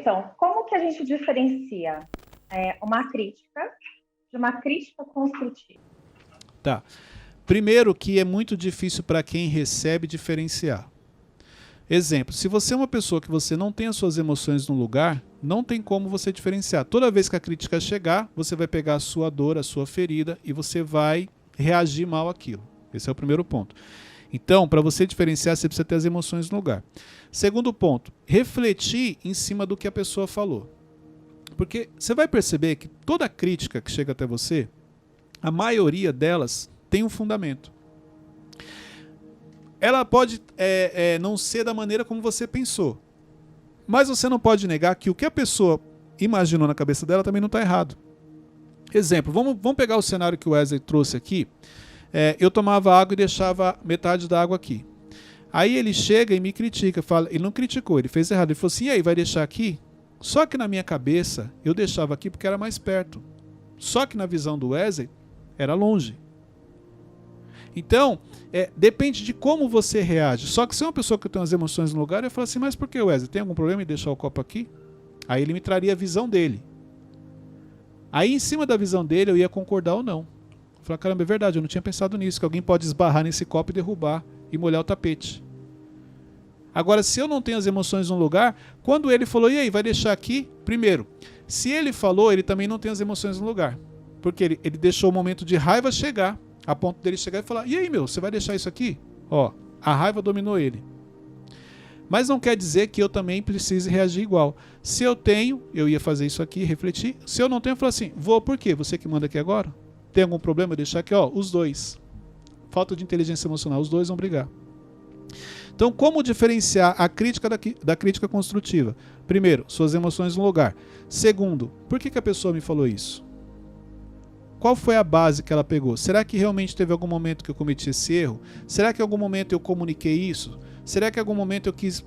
Então, como que a gente diferencia uma crítica de uma crítica construtiva? Tá. Primeiro que é muito difícil para quem recebe diferenciar. Exemplo, se você é uma pessoa que você não tem as suas emoções no lugar, não tem como você diferenciar. Toda vez que a crítica chegar, você vai pegar a sua dor, a sua ferida e você vai reagir mal àquilo. Esse é o primeiro ponto. Então, para você diferenciar, você precisa ter as emoções no lugar. Segundo ponto, refletir em cima do que a pessoa falou. Porque você vai perceber que toda crítica que chega até você, a maioria delas tem um fundamento. Ela pode não ser da maneira como você pensou, mas você não pode negar que o que a pessoa imaginou na cabeça dela também não está errado. Exemplo, vamos pegar o cenário que o Wesley trouxe aqui. Eu tomava água e deixava metade da água aqui. Aí ele chega e me critica, fala, ele não criticou, ele fez errado. Ele falou assim, e aí, vai deixar aqui? Só que na minha cabeça, eu deixava aqui porque era mais perto. Só que na visão do Wesley, era longe. Então, depende de como você reage. Só que se é uma pessoa que tem as emoções no lugar, eu falo assim, mas por que, Wesley? Tem algum problema em deixar o copo aqui? Aí ele me traria a visão dele. Aí em cima da visão dele eu ia concordar ou não. Eu falei, caramba, é verdade, eu não tinha pensado nisso, que alguém pode esbarrar nesse copo e derrubar e molhar o tapete. Agora, se eu não tenho as emoções no lugar, quando ele falou, e aí, vai deixar aqui? Primeiro, se ele falou, ele também não tem as emoções no lugar. Porque ele deixou o momento de raiva chegar, a ponto dele chegar e falar, e aí, meu, você vai deixar isso aqui? Ó, a raiva dominou ele. Mas não quer dizer que eu também precise reagir igual. Se eu tenho, eu ia fazer isso aqui, refletir. Se eu não tenho, eu falo assim, vou por quê? Você que manda aqui agora? Tem algum problema? Deixar aqui, ó, os dois. Falta de inteligência emocional, os dois vão brigar. Então, como diferenciar a crítica da crítica construtiva? Primeiro, suas emoções no lugar. Segundo, por que a pessoa me falou isso? Qual foi a base que ela pegou? Será que realmente teve algum momento que eu cometi esse erro? Será que em algum momento eu comuniquei isso? Será que em algum momento eu quis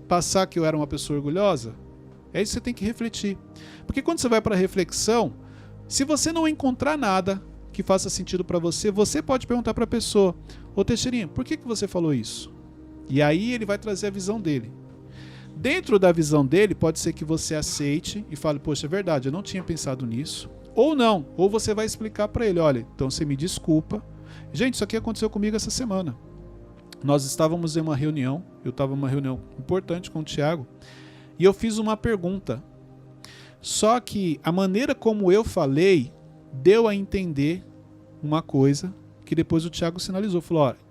passar que eu era uma pessoa orgulhosa? É isso que você tem que refletir. Porque quando você vai para a reflexão, se você não encontrar nada que faça sentido para você, você pode perguntar para a pessoa, ô Teixeirinha, por que você falou isso? E aí ele vai trazer a visão dele. Dentro da visão dele, pode ser que você aceite e fale, poxa, é verdade, eu não tinha pensado nisso. Ou não, ou você vai explicar para ele, olha, então você me desculpa. Gente, isso aqui aconteceu comigo essa semana. Nós estávamos em uma reunião, eu estava em uma reunião importante com o Thiago, e eu fiz uma pergunta. Só que a maneira como eu falei, deu a entender uma coisa que depois o Thiago sinalizou, falou, olha,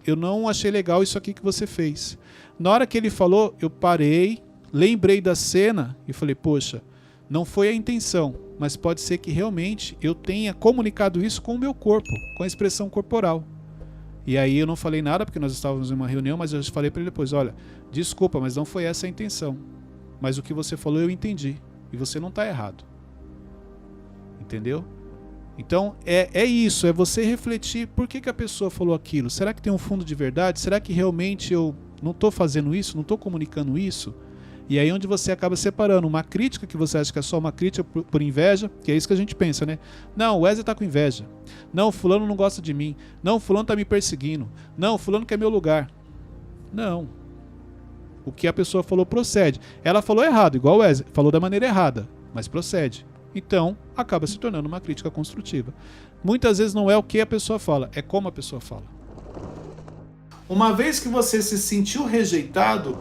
eu não achei legal isso aqui que você fez. Na hora que ele falou, eu parei, lembrei da cena e falei, poxa, não foi a intenção, mas pode ser que realmente eu tenha comunicado isso com o meu corpo, com a expressão corporal. E aí eu não falei nada porque nós estávamos em uma reunião, mas eu falei para ele depois, olha, desculpa, mas não foi essa a intenção. Mas o que você falou eu entendi. E você não está errado. Entendeu? Então é isso, é você refletir por que a pessoa falou aquilo. Será que tem um fundo de verdade? Será que realmente eu não estou fazendo isso? Não estou comunicando isso? E aí onde você acaba separando uma crítica que você acha que é só uma crítica por inveja, que é isso que a gente pensa, né? Não, o Wesley está com inveja. Não, o fulano não gosta de mim. Não, o fulano está me perseguindo. Não, o fulano quer meu lugar. Não. O que a pessoa falou procede. Ela falou errado, igual o Wesley, falou da maneira errada, mas procede. Então, acaba se tornando uma crítica construtiva. Muitas vezes não é o que a pessoa fala, é como a pessoa fala. Uma vez que você se sentiu rejeitado,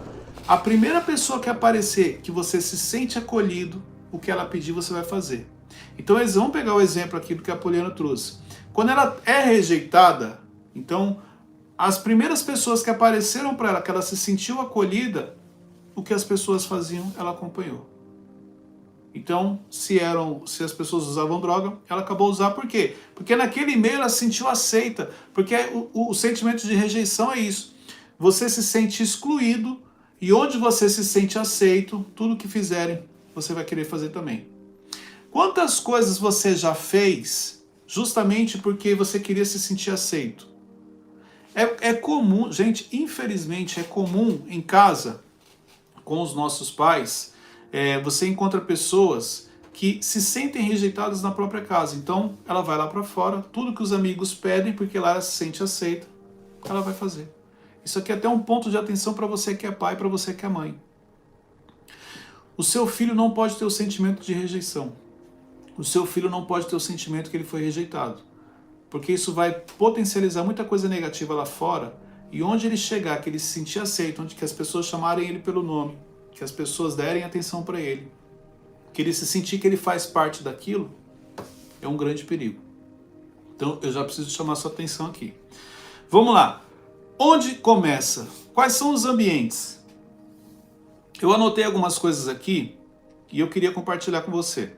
a primeira pessoa que aparecer, que você se sente acolhido, o que ela pedir, você vai fazer. Então, vamos pegar o exemplo aqui do que a Poliana trouxe. Quando ela é rejeitada, então, as primeiras pessoas que apareceram para ela, que ela se sentiu acolhida, o que as pessoas faziam, ela acompanhou. Então, se as pessoas usavam droga, ela acabou usando. Por quê? Porque naquele meio ela se sentiu aceita. Porque o sentimento de rejeição é isso. Você se sente excluído e onde você se sente aceito, tudo que fizerem, você vai querer fazer também. Quantas coisas você já fez justamente porque você queria se sentir aceito? É comum, gente, infelizmente é comum em casa, com os nossos pais, você encontra pessoas que se sentem rejeitadas na própria casa. Então, ela vai lá para fora, tudo que os amigos pedem, porque lá ela se sente aceita, ela vai fazer. Isso aqui é até um ponto de atenção para você que é pai, para você que é mãe. O seu filho não pode ter o sentimento de rejeição. O seu filho não pode ter o sentimento que ele foi rejeitado. Porque isso vai potencializar muita coisa negativa lá fora. E onde ele chegar, que ele se sentir aceito, onde que as pessoas chamarem ele pelo nome, que as pessoas derem atenção para ele, que ele se sentir que ele faz parte daquilo, é um grande perigo. Então eu já preciso chamar sua atenção aqui. Vamos lá. Onde começa? Quais são os ambientes? Eu anotei algumas coisas aqui e eu queria compartilhar com você.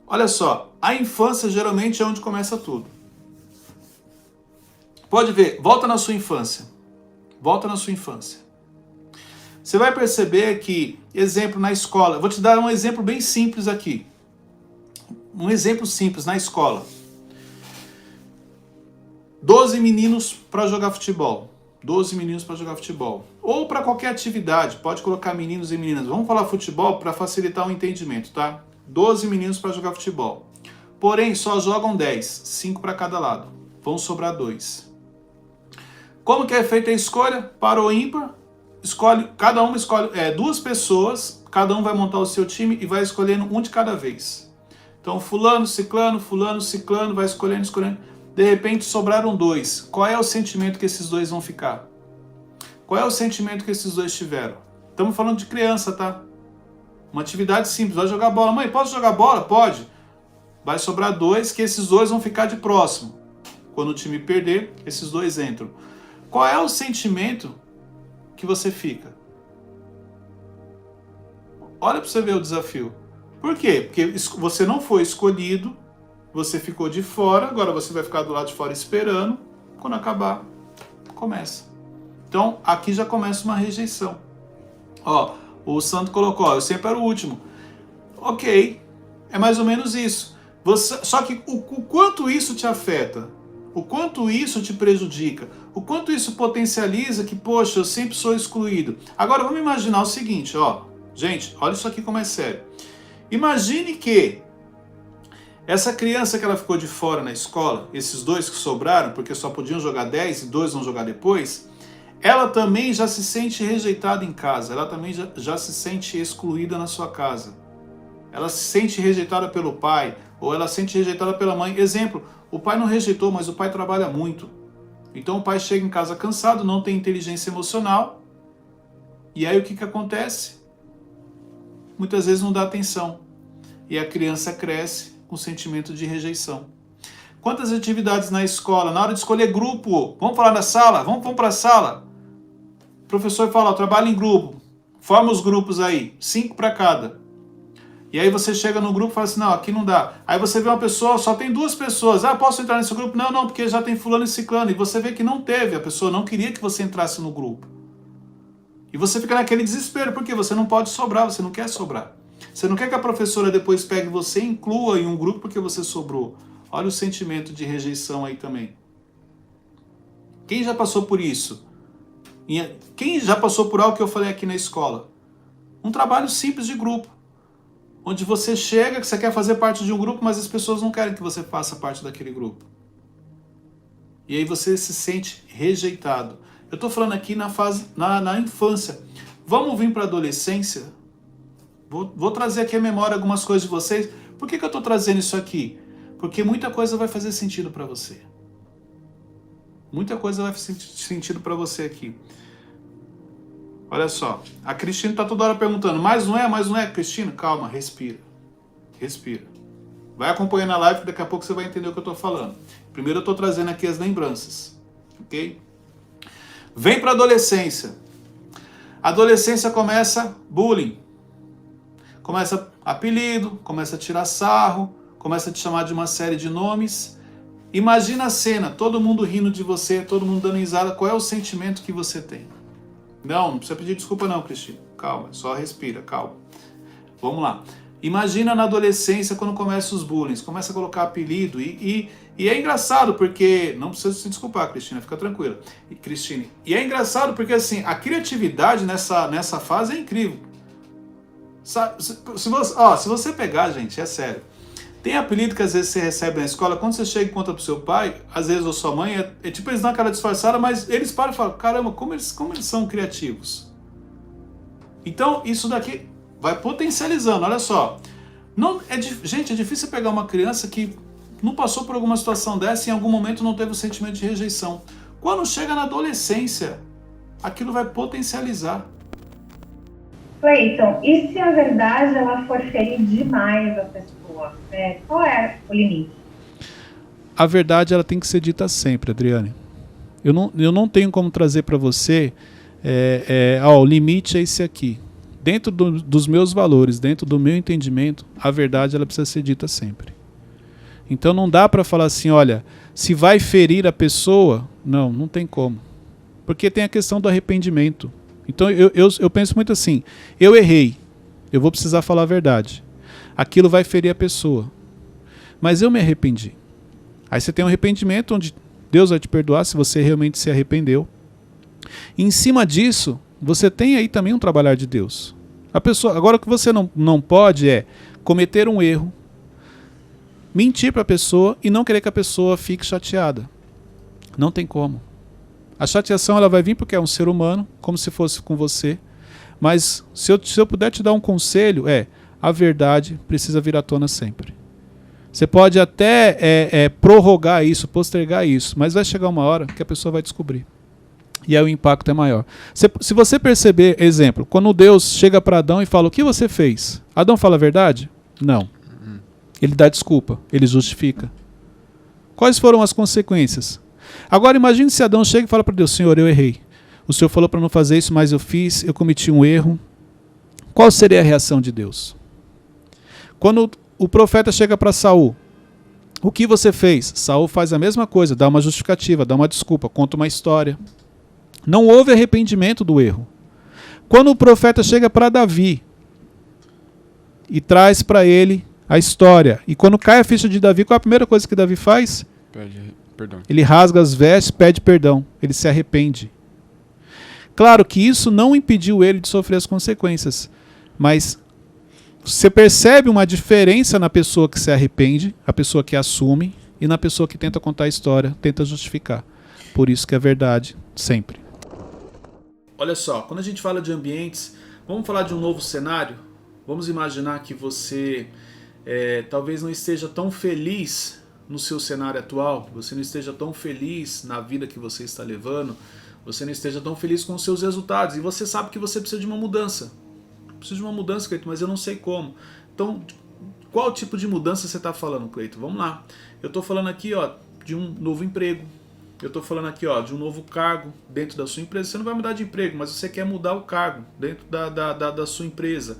Olha só, a infância geralmente é onde começa tudo. Pode ver, volta na sua infância. Volta na sua infância. Você vai perceber que, exemplo, na escola, eu vou te dar um exemplo bem simples aqui. Um exemplo simples na escola. 12 meninos para jogar futebol. 12 meninos para jogar futebol. Ou para qualquer atividade, pode colocar meninos e meninas. Vamos falar futebol para facilitar o entendimento, tá? 12 meninos para jogar futebol. Porém, só jogam 10, 5 para cada lado. Vão sobrar 2. Como que é feita a escolha? Para o ímpar, cada um escolhe 2 pessoas, cada um vai montar o seu time e vai escolhendo um de cada vez. Então, fulano, ciclano, vai escolhendo. De repente, sobraram 2. Qual é o sentimento que esses 2 vão ficar? Qual é o sentimento que esses 2 tiveram? Estamos falando de criança, tá? Uma atividade simples, vai jogar bola. Mãe, posso jogar bola? Pode. Vai sobrar 2, que esses 2 vão ficar de próximo. Quando o time perder, esses 2 entram. Qual é o sentimento que você fica? Olha para você ver o desafio. Por quê? Porque você não foi escolhido, você ficou de fora, agora você vai ficar do lado de fora esperando. Quando acabar, começa. Então, aqui já começa uma rejeição. Ó, o Santo colocou, eu sempre era o último. Ok, é mais ou menos isso. Só que o quanto isso te afeta, o quanto isso te prejudica, o quanto isso potencializa que, poxa, eu sempre sou excluído. Agora vamos imaginar o seguinte, ó. Gente, olha isso aqui como é sério. Imagine que essa criança que ela ficou de fora na escola, esses 2 que sobraram, porque só podiam jogar 10 e 2 vão jogar depois, ela também já se sente rejeitada em casa, ela também já se sente excluída na sua casa. Ela se sente rejeitada pelo pai, ou ela se sente rejeitada pela mãe. Exemplo, o pai não rejeitou, mas o pai trabalha muito. Então o pai chega em casa cansado, não tem inteligência emocional, e aí o que acontece? Muitas vezes não dá atenção, e a criança cresce com sentimento de rejeição. Quantas atividades na escola, na hora de escolher grupo, vamos falar na sala, vamos para a sala. O professor fala, ó, trabalha em grupo, forma os grupos aí, 5 para cada. E aí você chega no grupo e fala assim, não, aqui não dá. Aí você vê uma pessoa, só tem 2 pessoas, ah, posso entrar nesse grupo? Não, porque já tem fulano e ciclano. E você vê que não teve, a pessoa não queria que você entrasse no grupo. E você fica naquele desespero, porque você não pode sobrar, você não quer sobrar. Você não quer que a professora depois pegue você e inclua em um grupo porque você sobrou. Olha o sentimento de rejeição aí também. Quem já passou por isso? Quem já passou por algo que eu falei aqui na escola? Um trabalho simples de grupo. Onde você chega, que você quer fazer parte de um grupo, mas as pessoas não querem que você faça parte daquele grupo. E aí você se sente rejeitado. Eu estou falando aqui na infância. Vamos vir para a adolescência? Vou trazer aqui a memória algumas coisas de vocês. Por que eu estou trazendo isso aqui? Porque muita coisa vai fazer sentido para você. Muita coisa vai fazer sentido para você aqui. Olha só, a Cristina está toda hora perguntando, mas não é, Cristina? Calma, respira. Respira. Vai acompanhando a live que daqui a pouco você vai entender o que eu estou falando. Primeiro eu estou trazendo aqui as lembranças. Ok? Vem para a adolescência. A adolescência começa bullying. Começa apelido, começa a tirar sarro, começa a te chamar de uma série de nomes. Imagina a cena, todo mundo rindo de você, todo mundo dando risada. Qual é o sentimento que você tem? Não precisa pedir desculpa não, Cristina. Calma, só respira, calma. Vamos lá. Imagina na adolescência quando começa os bullying, começa a colocar apelido e é engraçado porque... Não precisa se desculpar, Cristina, fica tranquila. Cristina. E é engraçado porque assim, a criatividade nessa fase é incrível. Se você pegar, gente, é sério. Tem apelido que às vezes você recebe na escola, quando você chega e conta pro seu pai, às vezes ou sua mãe, é tipo eles dão aquela disfarçada, mas eles param e falam, caramba, como eles são criativos. Então, isso daqui vai potencializando. Olha só, não, gente, é difícil pegar uma criança que não passou por alguma situação dessa e em algum momento não teve o sentimento de rejeição. Quando chega na adolescência, aquilo vai potencializar. Cleiton, e se a verdade ela for ferir demais a pessoa? Qual é o limite? A verdade ela tem que ser dita sempre, Adriane. Eu não tenho como trazer para você, o limite é esse aqui. Dentro dos meus valores, dentro do meu entendimento, a verdade ela precisa ser dita sempre. Então não dá para falar assim, olha, se vai ferir a pessoa, não tem como. Porque tem a questão do arrependimento. Então eu penso muito assim, eu errei, eu vou precisar falar a verdade. Aquilo vai ferir a pessoa. Mas eu me arrependi. Aí você tem um arrependimento onde Deus vai te perdoar se você realmente se arrependeu. E em cima disso, você tem aí também um trabalhar de Deus. A pessoa, agora o que você não pode é cometer um erro, mentir para a pessoa e não querer que a pessoa fique chateada. Não tem como. A chateação ela vai vir porque é um ser humano, como se fosse com você. Mas se eu puder te dar um conselho, a verdade precisa vir à tona sempre. Você pode até prorrogar isso, postergar isso, mas vai chegar uma hora que a pessoa vai descobrir. E aí o impacto é maior. Se você perceber, exemplo, quando Deus chega para Adão e fala, o que você fez? Adão fala a verdade? Não. Ele dá desculpa, ele justifica. Quais foram as consequências? Agora imagine se Adão chega e fala para Deus, Senhor, eu errei. O Senhor falou para não fazer isso, mas eu fiz, eu cometi um erro. Qual seria a reação de Deus? Quando o profeta chega para Saul, o que você fez? Saul faz a mesma coisa, dá uma justificativa, dá uma desculpa, conta uma história. Não houve arrependimento do erro. Quando o profeta chega para Davi e traz para ele a história, e quando cai a ficha de Davi, qual é a primeira coisa que Davi faz? Pede perdão. Ele rasga as vestes, pede perdão, ele se arrepende. Claro que isso não impediu ele de sofrer as consequências, mas você percebe uma diferença na pessoa que se arrepende, a pessoa que assume, e na pessoa que tenta contar a história, tenta justificar. Por isso que é verdade, sempre. Olha só, quando a gente fala de ambientes, vamos falar de um novo cenário? Vamos imaginar que você talvez não esteja tão feliz no seu cenário atual, você não esteja tão feliz na vida que você está levando, você não esteja tão feliz com os seus resultados, e você sabe que você precisa de uma mudança. Preciso de uma mudança, Cleiton, mas eu não sei como. Então, qual tipo de mudança você está falando, Cleiton? Vamos lá. Eu estou falando aqui de um novo emprego. Eu estou falando aqui de um novo cargo dentro da sua empresa. Você não vai mudar de emprego, mas você quer mudar o cargo dentro da sua empresa.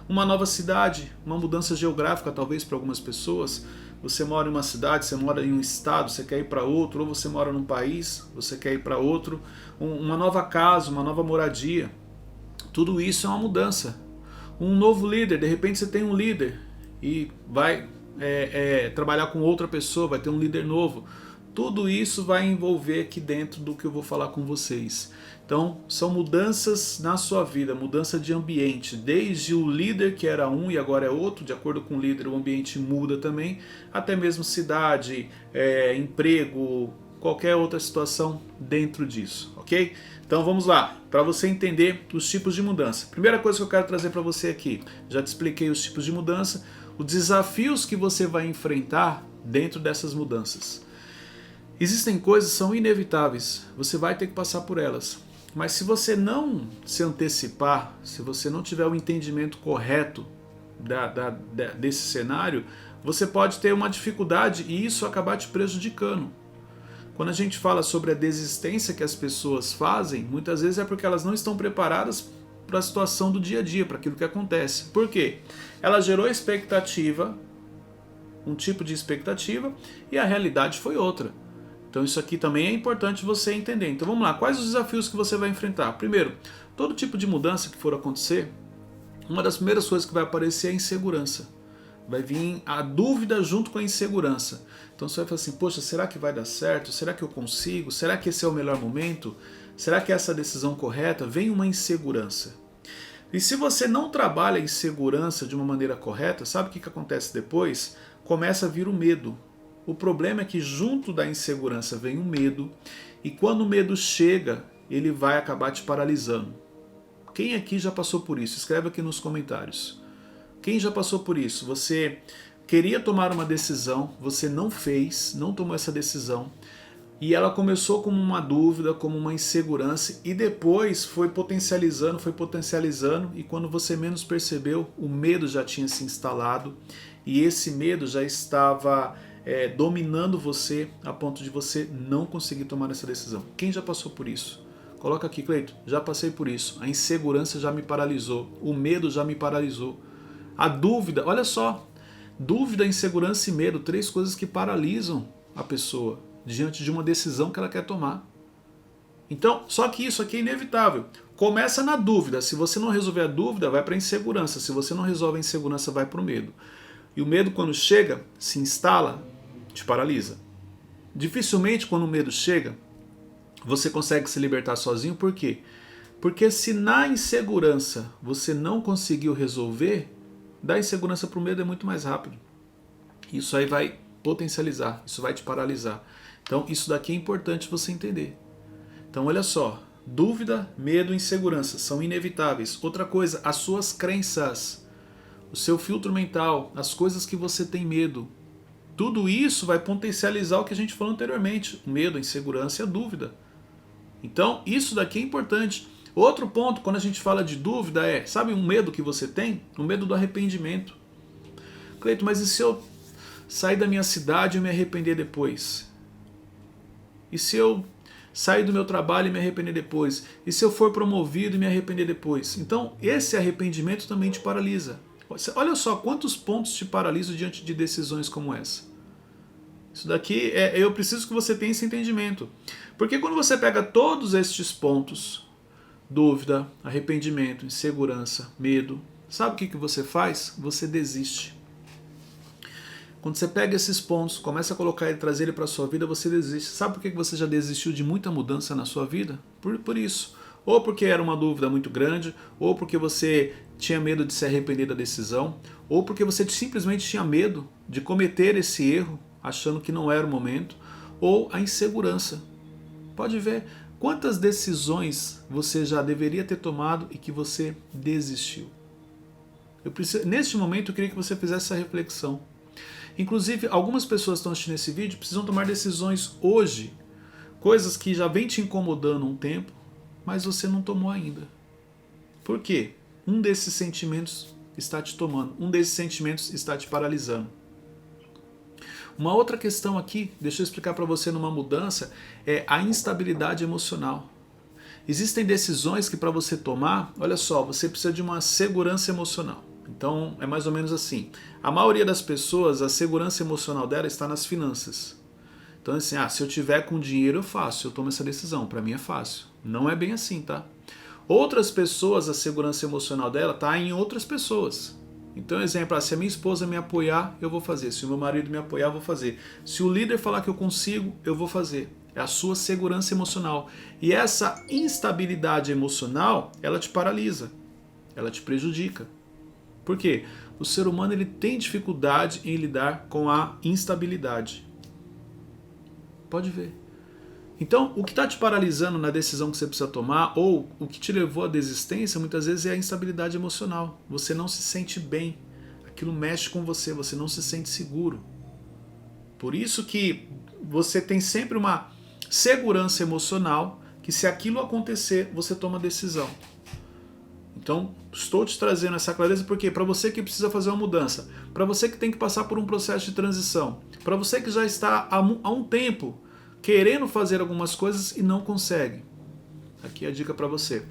Uma nova cidade, uma mudança geográfica talvez para algumas pessoas. Você mora em uma cidade, você mora em um estado, você quer ir para outro, ou você mora num país, você quer ir para outro. Uma nova casa, uma nova moradia. Tudo isso é uma mudança. Um novo líder, de repente você tem um líder e vai trabalhar com outra pessoa, vai ter um líder novo. Tudo isso vai envolver aqui dentro do que eu vou falar com vocês. Então, são mudanças na sua vida, mudança de ambiente. Desde o líder que era um e agora é outro, de acordo com o líder o ambiente muda também, até mesmo cidade, emprego, qualquer outra situação dentro disso, ok? Então vamos lá, para você entender os tipos de mudança. Primeira coisa que eu quero trazer para você aqui, já te expliquei os tipos de mudança, os desafios que você vai enfrentar dentro dessas mudanças. Existem coisas que são inevitáveis, você vai ter que passar por elas. Mas se você não se antecipar, se você não tiver o entendimento correto desse cenário, você pode ter uma dificuldade e isso acabar te prejudicando. Quando a gente fala sobre a desistência que as pessoas fazem, muitas vezes é porque elas não estão preparadas para a situação do dia a dia, para aquilo que acontece. Por quê? Ela gerou expectativa, um tipo de expectativa, e a realidade foi outra. Então isso aqui também é importante você entender. Então vamos lá, quais os desafios que você vai enfrentar? Primeiro, todo tipo de mudança que for acontecer, uma das primeiras coisas que vai aparecer é a insegurança. Vai vir a dúvida junto com a insegurança. Então você vai falar assim, poxa, será que vai dar certo? Será que eu consigo? Será que esse é o melhor momento? Será que essa é a decisão correta? Vem uma insegurança. E se você não trabalha a insegurança de uma maneira correta, sabe o que acontece depois? Começa a vir o medo. O problema é que junto da insegurança vem o medo, e quando o medo chega, ele vai acabar te paralisando. Quem aqui já passou por isso? Escreve aqui nos comentários. Quem já passou por isso? Você queria tomar uma decisão, você não fez, não tomou essa decisão, e ela começou como uma dúvida, como uma insegurança, e depois foi potencializando, e quando você menos percebeu, o medo já tinha se instalado, e esse medo já estava dominando você a ponto de você não conseguir tomar essa decisão. Quem já passou por isso? Coloca aqui, Cleito, já passei por isso. A insegurança já me paralisou, o medo já me paralisou. A dúvida, olha só, dúvida, insegurança e medo, 3 coisas que paralisam a pessoa diante de uma decisão que ela quer tomar. Então, só que isso aqui é inevitável. Começa na dúvida. Se você não resolver a dúvida, vai para a insegurança. Se você não resolve a insegurança, vai para o medo. E o medo, quando chega, se instala, te paralisa. Dificilmente, quando o medo chega, você consegue se libertar sozinho. Por quê? Porque se na insegurança você não conseguiu resolver, da insegurança para o medo é muito mais rápido. Isso aí vai potencializar, isso vai te paralisar. Então, isso daqui é importante você entender. Então, olha só, dúvida, medo e insegurança são inevitáveis. Outra coisa, as suas crenças, o seu filtro mental, as coisas que você tem medo, tudo isso vai potencializar o que a gente falou anteriormente, o medo, a insegurança e a dúvida. Então, isso daqui é importante. Outro ponto, quando a gente fala de dúvida, sabe um medo que você tem? O medo do arrependimento. Cleito, mas e se eu sair da minha cidade e me arrepender depois? E se eu sair do meu trabalho e me arrepender depois? E se eu for promovido e me arrepender depois? Então, esse arrependimento também te paralisa. Olha só quantos pontos te paralisam diante de decisões como essa. Isso daqui, eu preciso que você tenha esse entendimento. Porque quando você pega todos estes pontos, dúvida, arrependimento, insegurança, medo, sabe o que você faz? Você desiste. Quando você pega esses pontos, começa a colocar ele, trazer ele para a sua vida, você desiste. Sabe por que você já desistiu de muita mudança na sua vida? Por isso. Ou porque era uma dúvida muito grande, ou porque você tinha medo de se arrepender da decisão, ou porque você simplesmente tinha medo de cometer esse erro, achando que não era o momento, ou a insegurança. Pode ver quantas decisões você já deveria ter tomado e que você desistiu. Neste momento, eu queria que você fizesse essa reflexão. Inclusive, algumas pessoas que estão assistindo esse vídeo precisam tomar decisões hoje, coisas que já vem te incomodando há um tempo, mas você não tomou ainda. Por quê? Um desses sentimentos está te tomando, um desses sentimentos está te paralisando. Uma outra questão aqui, deixa eu explicar para você numa mudança, é a instabilidade emocional. Existem decisões que para você tomar, olha só, você precisa de uma segurança emocional. Então é mais ou menos assim. A maioria das pessoas, a segurança emocional dela está nas finanças. Então assim, se eu tiver com dinheiro eu faço, eu tomo essa decisão, para mim é fácil. Não é bem assim, tá? Outras pessoas, a segurança emocional dela está em outras pessoas. Então, exemplo, se a minha esposa me apoiar, eu vou fazer. Se o meu marido me apoiar, eu vou fazer. Se o líder falar que eu consigo, eu vou fazer. É a sua segurança emocional. E essa instabilidade emocional, ela te paralisa. Ela te prejudica. Por quê? O ser humano ele tem dificuldade em lidar com a instabilidade. Pode ver. Então, o que está te paralisando na decisão que você precisa tomar, ou o que te levou à desistência, muitas vezes é a instabilidade emocional. Você não se sente bem. Aquilo mexe com você, você não se sente seguro. Por isso que você tem sempre uma segurança emocional, que se aquilo acontecer, você toma decisão. Então, estou te trazendo essa clareza porque para você que precisa fazer uma mudança, para você que tem que passar por um processo de transição, para você que já está há um tempo querendo fazer algumas coisas e não consegue. Aqui é a dica para você.